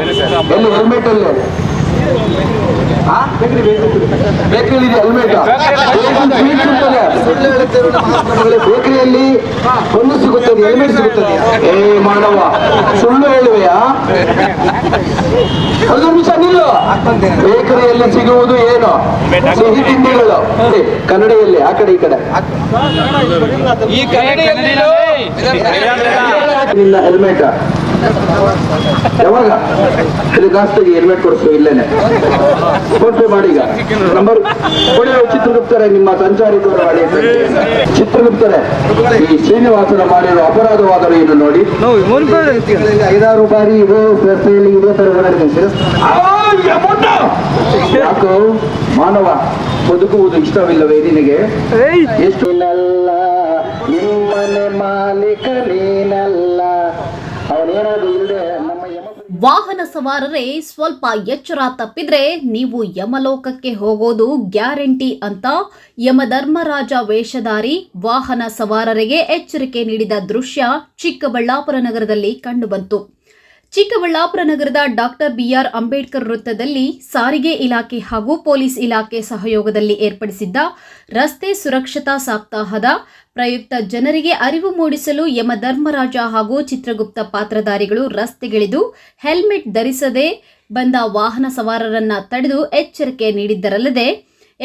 ಎಲ್ಲಿ ಹೆಲ್ಮೆಟ್ ಅಲ್ಲಿ ಬೇಕರಿಯಲ್ಲಿ ಹೆಲ್ಮೆಟ್ ಬೇಕರಿಯಲ್ಲಿ ಒಂದು ಸಿಗುತ್ತದೆ ಹೆಲ್ಮೆಟ್ ಸಿಗುತ್ತದೆ. ಏ ಮಾನವ ಸುಳ್ಳು ಹೇಳುವೆಯಾ? ಒಂದು ನಿಮಿಷ ನಿಲ್ಲು. ಬೇಕರಿಯಲ್ಲಿ ಸಿಗುವುದು ಏನು? ಸಿಹಿ ತಿಂಡಿಗಳು ಕನ್ನಡಿಯಲ್ಲಿ ಆ ಕಡೆ ಈ ಕಡೆ. ನಿನ್ನ ಹೆಲ್ಮೆಟ್ ಯಾವಾಗ ಗಾಸ್ತಿಗೆ ಹೆಲ್ಮೆಟ್ ಕೊಡಿಸು ಇಲ್ಲೇನೆ ಫೋನ್ ಪೇ ಮಾಡಿ. ಈಗ ನಂಬರ್ ಕೊಡಿ. ಚಿತ್ರಗುಪ್ತರೆ ನಿಮ್ಮ ಸಂಚಾರಿ ದೂರವಾಣಿ ಚಿತ್ರಗುಪ್ತರೆ ಈ ಶ್ರೀನಿವಾಸನ ಮಾಡಿರುವ ಅಪರಾಧವಾದರೂ ಏನು ನೋಡಿ. 5 ಬಾರಿ ಇದೇ ರಸ್ತೆಯಲ್ಲಿ ಇದೇ ತರ ಯಾಕೋ ಮಾನವ ಬದುಕುವುದು ಇಷ್ಟವಿಲ್ಲವೇ ನಿನಗೆ? ಎಷ್ಟು ಇಲ್ಲ ನಿಮ್ಮನೆ ಮಾಲೀಕ ನೀನಲ್ಲ. ಅವನೇನಾದ್ರು ಇಲ್ಲದೆ ನಮ್ಮ ವಾಹನ ಸವಾರರೇ ಸ್ವಲ್ಪ ಎಚ್ಚರ ತಪ್ಪಿದ್ರೆ ನೀವು ಯಮಲೋಕಕ್ಕೆ ಹೋಗೋದು ಗ್ಯಾರಂಟಿ ಅಂತ ಯಮಧರ್ಮರಾಜ ವೇಷಧಾರಿ ವಾಹನ ಸವಾರರಿಗೆ ಎಚ್ಚರಿಕೆ ನೀಡಿದ ದೃಶ್ಯ ಚಿಕ್ಕಬಳ್ಳಾಪುರ ನಗರದಲ್ಲಿ ಕಂಡುಬಂತು. ಚಿಕ್ಕಬಳ್ಳಾಪುರ ನಗರದ ಡಾಕ್ಟರ್ ಬಿಆರ್ ಅಂಬೇಡ್ಕರ್ ವೃತ್ತದಲ್ಲಿ ಸಾರಿಗೆ ಇಲಾಖೆ ಹಾಗೂ ಪೊಲೀಸ್ ಇಲಾಖೆ ಸಹಯೋಗದಲ್ಲಿ ಏರ್ಪಡಿಸಿದ್ದ ರಸ್ತೆ ಸುರಕ್ಷತಾ ಸಪ್ತಾಹದ ಪ್ರಯುಕ್ತ ಜನರಿಗೆ ಅರಿವು ಮೂಡಿಸಲು ಯಮಧರ್ಮರಾಜ ಹಾಗೂ ಚಿತ್ರಗುಪ್ತ ಪಾತ್ರಧಾರಿಗಳು ರಸ್ತೆಗಿಳಿದು ಹೆಲ್ಮೆಟ್ ಧರಿಸದೆ ಬಂದ ವಾಹನ ಸವಾರರನ್ನ ತಡೆದು ಎಚ್ಚರಿಕೆ ನೀಡಿದ್ದರಲ್ಲದೆ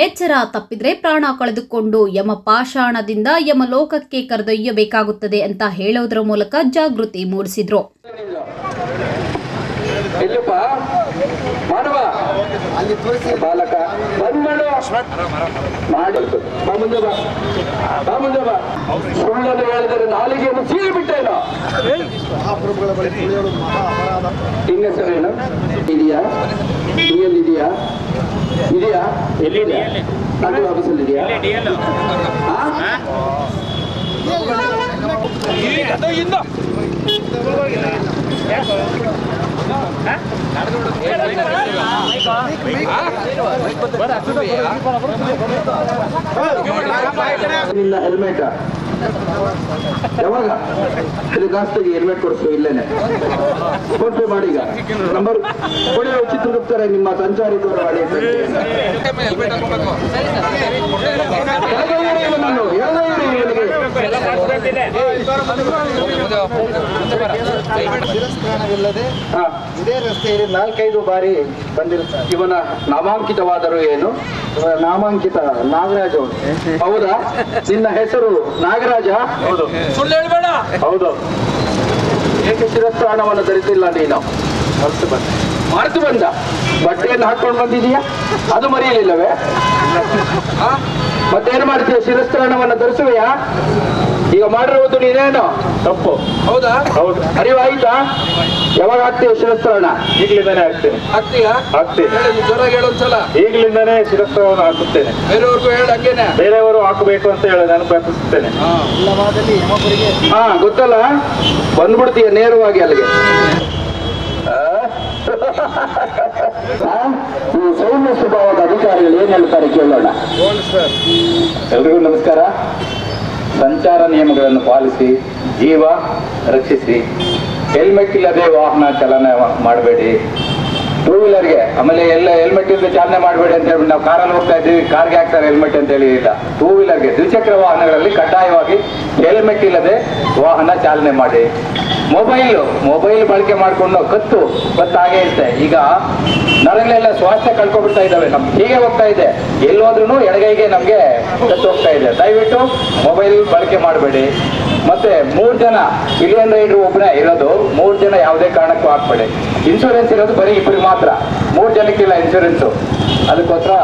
ಎಚ್ಚರ ತಪ್ಪಿದ್ರೆ ಪ್ರಾಣ ಕಳೆದುಕೊಂಡು ಯಮಪಾಷಾಣದಿಂದ ಯಮಲೋಕಕ್ಕೆ ಕರೆದೊಯ್ಯಬೇಕಾಗುತ್ತದೆ ಅಂತ ಹೇಳೋದರ ಮೂಲಕ ಜಾಗೃತಿ ಮೂಡಿಸಿದ್ರು. ಮಾನವ ಅಲ್ಲಿ ತೋರಿಸಿ ಬಾಲಕ ಬಂದ್ಮಾಡು ಮಾಡಿ ಸುಳ್ಳನ್ನು ಹೇಳಿದರೆ ನಾಲಿಗೆಯನ್ನು ಸೀಳಿ ಬಿಟ್ಟೇನೋ. ನಿನ್ನ ಹೆಸರೇನು? ಇದೆಯಾ? ಎಲ್ಲಿದೆಯಾ? ಇದೆಯಾ? ಎಲ್ಲಿದೆಯಾ? ನಾನು ಆಫೀಸಲ್ಲಿ ಇದೆಯಾ? ನಿನ್ನ ಹೆಲ್ಮೆಟ್ ಯಾವಾಗ ಗಾಸ್ತಿಗೆ ಹೆಲ್ಮೆಟ್ ಕೊಡಿಸು ಇಲ್ಲೇನೆ ಫೋನ್ ಪೇ ಮಾಡಿ. ಈಗ ನಂಬರ್ ಕೊಡಿ. ಚಿತ್ರಗುಪ್ತರೆ ನಿಮ್ಮ ಸಂಚಾರಿ ದೂರವಾಣಿ ಶಿರಸ್ತ್ರಾಣವಿಲ್ಲದೆ ಇದೇ ರಸ್ತೆಯಲ್ಲಿ 4-5 ಬಾರಿ ಬಂದಿರುತ್ತಾರೆ. ಇವನ ನಾಮಾಂಕಿತವಾದರೂ ಏನು? ನಾಮಾಂಕಿತ ನಾಗರಾಜ್ ಅವರು. ಹೌದಾ? ನಿನ್ನ ಹೆಸರು ನಾಗರಾಜ? ಹೌದು. ಸುಳ್ಳು ಹೇಳ್ಬೇಡ. ಹೌದು. ಏಕೆ ಶಿರಸ್ತ್ರಾಣವನ್ನು ಧರಿಸಿಲ್ಲ ನೀನು? ಮರೆತು ಬಂದ. ಬಟ್ಟೆಯನ್ನು ಹಾಕೊಂಡು ಬಂದಿದೀಯಾ? ಅದು ಮರೆಯಲಿಲ್ಲವೇ? ಮತ್ತೇನು ಮಾಡ್ತೀಯ? ಶಿರಸ್ತ್ರಾಣವನ್ನು ಧರಿಸುವೆಯಾ? ಈಗ ಮಾಡಿರುವುದು ನೀನೇನು ತಪ್ಪು. ಹೌದಾ? ಹೌದು. ಅರಿವಾಯ್ತಾ? ಯಾವಾಗ ಆಗ್ತೀಯ ಶಿರಸ್ತ್ರಾಣ? ಈಗಲಿಂದಾನೆ ಹಾಕ್ತೇನೆ. ಆಗ್ತೀಯಾ? ಹಾಕ್ತೇನೆ. ಜ್ವರ ಹೇಳೊಂದ್ಸಲ. ಈಗಲಿಂದಾನೆ ಶಿರಸ್ತ್ರವನ್ನು ಹಾಕುತ್ತೇನೆ. ಬೇರೆಯವ್ರಿಗೂ ಹೇಳ ಹಂಗೇನೆ. ಬೇರೆಯವರು ಹಾಕಬೇಕು ಅಂತ ಹೇಳಿ ನಾನು ಪ್ರಯತ್ನಿಸುತ್ತೇನೆ. ಇಲ್ಲವಾದಲ್ಲಿ ಯಮಪುರಿಗೆ ಗೊತ್ತಲ್ಲ, ಬಂದ್ಬಿಡ್ತೀಯ ನೇರವಾಗಿ ಅಲ್ಲಿಗೆ. ಈ ಸೌಮ್ಯ ಸ್ವಭಾವದ ಅಧಿಕಾರಿಗಳು ಏನ್ ಹೇಳ್ತಾರೆ ಕೇಳೋಣ. ಎಲ್ರಿಗೂ ನಮಸ್ಕಾರ. ಸಂಚಾರ ನಿಯಮಗಳನ್ನು ಪಾಲಿಸಿ, ಜೀವ ರಕ್ಷಿಸಿ, ಹೆಲ್ಮೆಟ್ ಇಲ್ಲದೆ ವಾಹನ ಚಾಲನೆ ಮಾಡಬೇಡಿ. ಟೂ ವೀಲರ್ಗೆ ಆಮೇಲೆ ಎಲ್ಲ ಹೆಲ್ಮೆಟ್ ಇಲ್ಲದೆ ಚಾಲನೆ ಮಾಡಬೇಡಿ ಅಂತ ಹೇಳಿ ನಾವು ಕಾರಲ್ಲಿ ಹೋಗ್ತಾ ಇದ್ದೀವಿ, ಕಾರ್ಗೆ ಹಾಕ್ತಾರೆ ಹೆಲ್ಮೆಟ್ ಅಂತ ಹೇಳಿ ಇಲ್ಲ. ಟೂ ವೀಲರ್ಗೆ ದ್ವಿಚಕ್ರ ವಾಹನಗಳಲ್ಲಿ ಕಡ್ಡಾಯವಾಗಿ ಹೆಲ್ಮೆಟ್ ಇಲ್ಲದೆ ವಾಹನ ಚಾಲನೆ ಮಾಡಿ. ಮೊಬೈಲ್ ಬಳಕೆ ಮಾಡಿಕೊಂಡು ಕತ್ತು ಹಾಗೆ ಇರುತ್ತೆ. ಈಗ ನರಗಳೆಲ್ಲ ಸ್ವಾಸ್ಥ್ಯ ಕಳ್ಕೊಬಿಡ್ತಾ ಇದ್ದಾವೆ. ನಮ್ಗೆ ಹೀಗೆ ಹೋಗ್ತಾ ಇದೆ, ಎಲ್ಲೋದ್ರೂ ಎಡಗೈಗೆ ನಮಗೆ ಕತ್ತು ಹೋಗ್ತಾ ಇದೆ. ದಯವಿಟ್ಟು ಮೊಬೈಲ್ ಬಳಕೆ ಮಾಡಬೇಡಿ. ಮತ್ತೆ 3 ಜನ ಪಿಲಿಯನ್ ರೈಡರ್ ಒಬ್ಬನೇ ಇರೋದು, 3 ಜನ ಯಾವುದೇ ಕಾರಣಕ್ಕೂ ಹಾಕ್ಬೇಡಿ. ಇನ್ಶೂರೆನ್ಸ್ ಇರೋದು ಬರೀ 2 ಮಾತ್ರ, 3 ಜನಕ್ಕಿಲ್ಲ ಇನ್ಶೂರೆನ್ಸ್. ಅದಕ್ಕೋಸ್ಕರ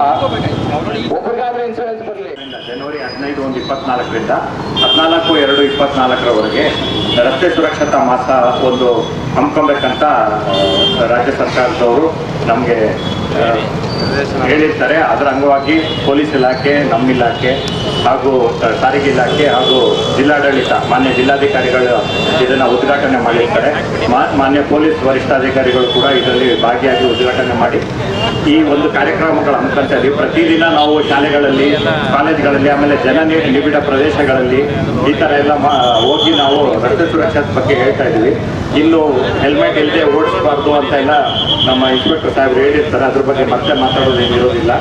ಒಬ್ಬರಿಗಾದ್ರೂ ಇನ್ಶೂರೆನ್ಸ್ ಬರಲಿ. ಜನವರಿ 15/1/24ರಿಂದ 14/2/24ರವರೆಗೆ ರಸ್ತೆ ಸುರಕ್ಷತಾ ಮಾಸ ಒಂದು ಹಮ್ಮಿಕೊಬೇಕಂತ ರಾಜ್ಯ ಸರ್ಕಾರದವರು ನಮಗೆ ಹೇಳಿರ್ತಾರೆ. ಅದರ ಅಂಗವಾಗಿ ಪೊಲೀಸ್ ಇಲಾಖೆ, ನಮ್ಮ ಇಲಾಖೆ ಹಾಗೂ ಸಾರಿಗೆ ಇಲಾಖೆ ಹಾಗೂ ಜಿಲ್ಲಾಡಳಿತ, ಮಾನ್ಯ ಜಿಲ್ಲಾಧಿಕಾರಿಗಳು ಇದನ್ನು ಉದ್ಘಾಟನೆ ಮಾಡಿರ್ತಾರೆ. ಮಾನ್ಯ ಪೊಲೀಸ್ ವರಿಷ್ಠಾಧಿಕಾರಿಗಳು ಕೂಡ ಇದರಲ್ಲಿ ಭಾಗಿಯಾಗಿ ಉದ್ಘಾಟನೆ ಮಾಡಿ ಈ ಒಂದು ಕಾರ್ಯಕ್ರಮಗಳು ಹಮ್ಮಿಕೊಳ್ತಾ ಇದ್ದೀವಿ. ಪ್ರತಿದಿನ ನಾವು ಶಾಲೆಗಳಲ್ಲಿ, ಕಾಲೇಜ್ಗಳಲ್ಲಿ, ಆಮೇಲೆ ನಿಬಿಡ ಪ್ರದೇಶಗಳಲ್ಲಿ ಈ ಥರ ಎಲ್ಲ ಹೋಗಿ ನಾವು ರಸ್ತೆ ಸುರಕ್ಷತೆ ಬಗ್ಗೆ ಹೇಳ್ತಾ ಇದ್ದೀವಿ. ಇನ್ನು ಹೆಲ್ಮೆಟ್ ಇಲ್ಲದೆ ಓಡಿಸಬಾರ್ದು ಅಂತ ಎಲ್ಲ ನಮ್ಮ ಇನ್ಸ್ಪೆಕ್ಟರ್ ಸಾಹೇಬ್ರು ಹೇಳಿರ್ತಾರೆ. ಅದ್ರ ಬಗ್ಗೆ ಮತ್ತೆ ಮಾತಾಡೋದು ಏನಿರೋದಿಲ್ಲ.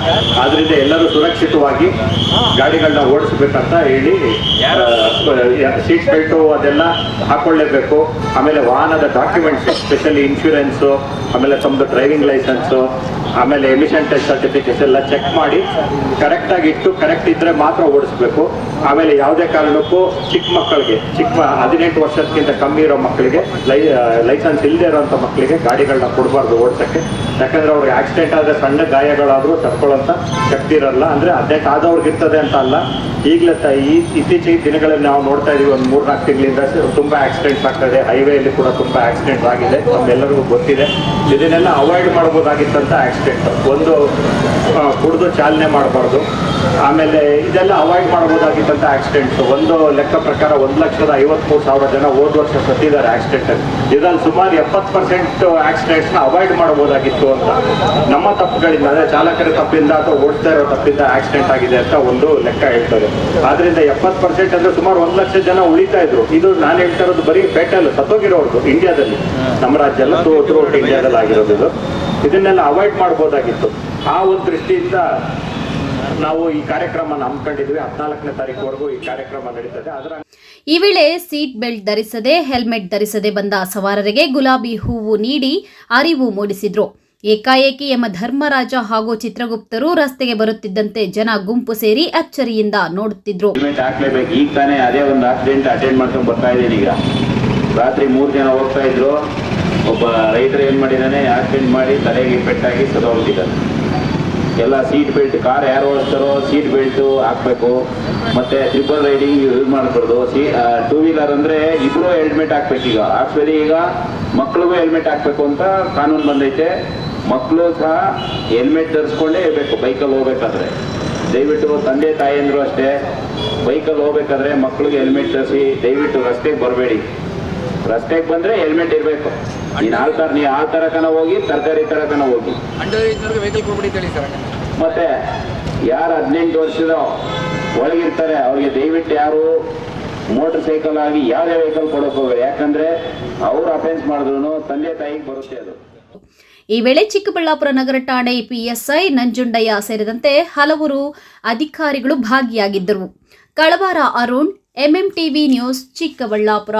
ಆದ್ರಿಂದ ಎಲ್ಲರೂ ಸುರಕ್ಷಿತವಾಗಿ ಗಾಡಿಗಳನ್ನ ಓಡಿಸ್ಬೇಕಂತ ಹೇಳಿ ಸೀಟ್ ಬೆಲ್ಟು ಅದೆಲ್ಲ ಹಾಕೊಳ್ಳೇಬೇಕು. ಆಮೇಲೆ ವಾಹನದ ಡಾಕ್ಯುಮೆಂಟ್ಸ್, ಸ್ಪೆಷಲಿ ಇನ್ಶೂರೆನ್ಸು, ಆಮೇಲೆ ತಮ್ಮದು ಡ್ರೈವಿಂಗ್ ಲೈಸೆನ್ಸು, ಆಮೇಲೆ ಎಮಿಷನ್ ಟೆಸ್ಟ್ ಸರ್ಟಿಫಿಕೇಟ್ಸ್ ಎಲ್ಲ ಚೆಕ್ ಮಾಡಿ ಕರೆಕ್ಟಾಗಿ ಇಟ್ಟು, ಕರೆಕ್ಟ್ ಇದ್ದರೆ ಮಾತ್ರ ಓಡಿಸ್ಬೇಕು. ಆಮೇಲೆ ಯಾವುದೇ ಕಾರಣಕ್ಕೂ ಚಿಕ್ಕ ಮಕ್ಕಳಿಗೆ, 18 ವರ್ಷಕ್ಕಿಂತ ಕಮ್ಮಿ ಇರೋ ಮಕ್ಕಳಿಗೆ, ಲೈಸೆನ್ಸ್ ಇಲ್ಲದೆ ಇರೋಂಥ ಮಕ್ಕಳಿಗೆ ಗಾಡಿಗಳನ್ನ ಕೊಡಬಾರ್ದು ಓಡಿಸೋಕ್ಕೆ. ಯಾಕಂದರೆ ಅವ್ರಿಗೆ ಆಕ್ಸಿಡೆಂಟ್ ಆದರೆ ಸಣ್ಣ ಗಾಯಗಳಾದರೂ ತಡ್ಕೊಳ್ಳೋಂಥ ಶಕ್ತಿ ಇರಲ್ಲ. ಅಂದರೆ 18 ಆದವ್ರಿಗೆ ಇರ್ತದೆ ಅಂತ ಅಲ್ಲ. ಈಗಲೇ ಇತ್ತೀಚೆಗೆ ದಿನಗಳಲ್ಲಿ ನಾವು ನೋಡ್ತಾ ಇದ್ದೀವಿ, ಒಂದು 3-4 ತಿಂಗಳಿಂದ ತುಂಬ ಆಕ್ಸಿಡೆಂಟ್ಸ್ ಆಗ್ತಾಯಿದೆ. ಹೈವೇಯಲ್ಲಿ ಕೂಡ ತುಂಬ ಆಕ್ಸಿಡೆಂಟ್ ಆಗಿದೆ, ನಮ್ಮೆಲ್ಲರಿಗೂ ಗೊತ್ತಿದೆ. ಇದನ್ನೆಲ್ಲ ಅವಾಯ್ಡ್ ಮಾಡ್ಬೋದಾಗಿತ್ತಂತ ಆಕ್ಸಿಡೆಂಟ್ ಒಂದು ಕುಡಿದು ಚಾಲನೆ ಮಾಡಬಾರ್ದು. ಆಮೇಲೆ ಇದೆಲ್ಲ ಅವಾಯ್ಡ್ ಮಾಡ್ಬೋದಾಗಿತ್ತಂತ ಆಕ್ಸಿಡೆಂಟ್ಸ್ ಒಂದು ಲೆಕ್ಕ ಪ್ರಕಾರ 1,53,000 ಜನ ಹೋದ ವರ್ಷ ಸತ್ತಿದ್ದಾರೆ ಆಕ್ಸಿಡೆಂಟಲ್ಲಿ. ಇದರಲ್ಲಿ ಸುಮಾರು 70% ಆಕ್ಸಿಡೆಂಟ್ಸ್ನ ಅವಾಯ್ಡ್ ಮಾಡ್ಬೋದಾಗಿತ್ತು ಅಂತ ನಮ್ಮ ತಪ್ಪುಗಳಿಂದ, ಅಂದರೆ ಚಾಲಕರ ತಪ್ಪಿಂದ ಅಥವಾ ಓಡಿಸ್ತಾ ಇರೋ ತಪ್ಪಿಂದ ಆಕ್ಸಿಡೆಂಟ್ ಆಗಿದೆ ಅಂತ ಒಂದು ಲೆಕ್ಕ ಹೇಳ್ತಾರೆ. ಆದ್ರಿಂದ 70% ಅಂದರೆ ಸುಮಾರು 1,00,000 ಜನ ಉಳಿತಾ ಇದ್ರು. ಇದು ನಾನು ಹೇಳ್ತಾ ಇರೋದು ಬರೀ ಫೇಟಲ್ ಸತ್ತೋಗಿರೋರ್ದು ಇಂಡಿಯಾದಲ್ಲಿ, ನಮ್ಮ ರಾಜ್ಯ ಎಲ್ಲ ಥ್ರೂಔಟ್ ಇಂಡಿಯಾದಲ್ಲಿ ಆಗಿರೋದು. ಇದನ್ನೆಲ್ಲ ಅವಾಯ್ಡ್ ಮಾಡ್ಬೋದಾಗಿತ್ತು. ಆ ಒಂದು ದೃಷ್ಟಿಯಿಂದ ನಾವು ಈ ಕಾರ್ಯಕ್ರಮ ಹಮ್ಮಿಕೊಂಡಿದ್ವಿ. 14ನೇ ತಾರೀಕುವರೆಗೂ ಈ ಕಾರ್ಯಕ್ರಮ ನಡೀತದೆ. ಅದರ ಈ ವೇಳೆ ಸೀಟ್ ಬೆಲ್ಟ್ ಧರಿಸದೆ, ಹೆಲ್ಮೆಟ್ ಧರಿಸದೆ ಬಂದ ಸವಾರರಿಗೆ ಗುಲಾಬಿ ಹೂವು ನೀಡಿ ಅರಿವು ಮೂಡಿಸಿದ್ರು. ಏಕಾಏಕಿ ಯಮಧರ್ಮರಾಜ ಹಾಗೂ ಚಿತ್ರಗುಪ್ತರು ರಸ್ತೆಗೆ ಬರುತ್ತಿದ್ದಂತೆ ಜನ ಗುಂಪು ಸೇರಿ ಅಚ್ಚರಿಯಿಂದ ನೋಡುತ್ತಿದ್ರು. ಹೆಲ್ಮೆಟ್ ಹಾಕ್ಲೇಬೇಕು. ಈಗ ತಾನೇ ಅದೇ ಒಂದು ಆಕ್ಸಿಡೆಂಟ್ ಅಟೆಂಡ್ ಮಾಡ್ಕೊಂಡು ಬರ್ತಾ ಇದ್ದೀನಿ. ಈಗ ರಾತ್ರಿ 3 ಜನ ಹೋಗ್ತಾ ಇದ್ರು. ಒಬ್ಬ ರೈತರು ಏನು ಮಾಡಿದ್ದಾನೆ, ಆಕ್ಸಿಡೆಂಟ್ ಮಾಡಿ ತಲೆಗೆ ಪೆಟ್ಟಾಗಿ ಸತ್ತೋಗ್ಬಿಟ್ಟಿದ್ದಾನೆ. ಎಲ್ಲ ಸೀಟ್ ಬೆಲ್ಟ್, ಕಾರ್ ಯಾರು ಓಡಿಸ್ತಾರೋ ಸೀಟ್ ಬೆಲ್ಟು ಹಾಕಬೇಕು. ಮತ್ತು ಟ್ರಿಪಲ್ ರೈಡಿಂಗ್ ಯೂಸ್ ಮಾಡಬಾರ್ದು. 2 ವೀಲರ್ ಅಂದರೆ ಇಬ್ಬರು ಹೆಲ್ಮೆಟ್ ಹಾಕ್ಬೇಕು. ಈಗ ಹಾಕ್ಸ್ಬೇಡಿ. ಈಗ ಮಕ್ಳಿಗೂ ಹೆಲ್ಮೆಟ್ ಹಾಕಬೇಕು ಅಂತ ಕಾನೂನು ಬಂದೈತೆ. ಮಕ್ಕಳು ಸಹ ಹೆಲ್ಮೆಟ್ ಧರಿಸ್ಕೊಂಡೇ ಇರಬೇಕು ಬೈಕಲ್ಲಿ ಹೋಗ್ಬೇಕಾದ್ರೆ. ದಯವಿಟ್ಟು ತಂದೆ ತಾಯಿಯಂದರು ಅಷ್ಟೇ, ಬೈಕಲ್ಲಿ ಹೋಗ್ಬೇಕಾದ್ರೆ ಮಕ್ಕಳಿಗೆ ಹೆಲ್ಮೆಟ್ ಧರಿಸಿ. ದಯವಿಟ್ಟು ರಸ್ತೆಗೆ ಬರಬೇಡಿ. ರಸ್ತೆಗೆ ಬಂದರೆ ಹೆಲ್ಮೆಟ್ ಇರಬೇಕು. ನೀನು ಆ ತರಕನ ಹೋಗಿ, ತರಕಾರಿ ತರಕನ ಹೋಗಿ. ಮತ್ತೆ ಯಾರು 18 ವರ್ಷದ ಒಳಗಿರ್ತಾರೆ ಅವ್ರಿಗೆ ದಯವಿಟ್ಟು ಯಾರು ಮೋಟರ್ ಸೈಕಲ್ ಆಗಿ ಯಾವುದೇ ವೆಹಿಕಲ್ ಕೊಡೋಕೆ ಹೋಗಬೇಡಿ. ಯಾಕಂದ್ರೆ ಅವರು ಅಫೆನ್ಸ್ ಮಾಡಿದ್ರು ತಂದೆ ತಾಯಿಗೆ ಬರುತ್ತೆ ಅದು. ಈ ವೇಳೆ ಚಿಕ್ಕಬಳ್ಳಾಪುರ ನಗರ ಠಾಣೆ PSI ನಂಜುಂಡಯ್ಯ ಸೇರಿದಂತೆ ಹಲವರು ಅಧಿಕಾರಿಗಳು ಭಾಗಿಯಾಗಿದ್ದರು. ಕಳವಾರ ಅರುಣ್, MMTV ನ್ಯೂಸ್, ಚಿಕ್ಕಬಳ್ಳಾಪುರ.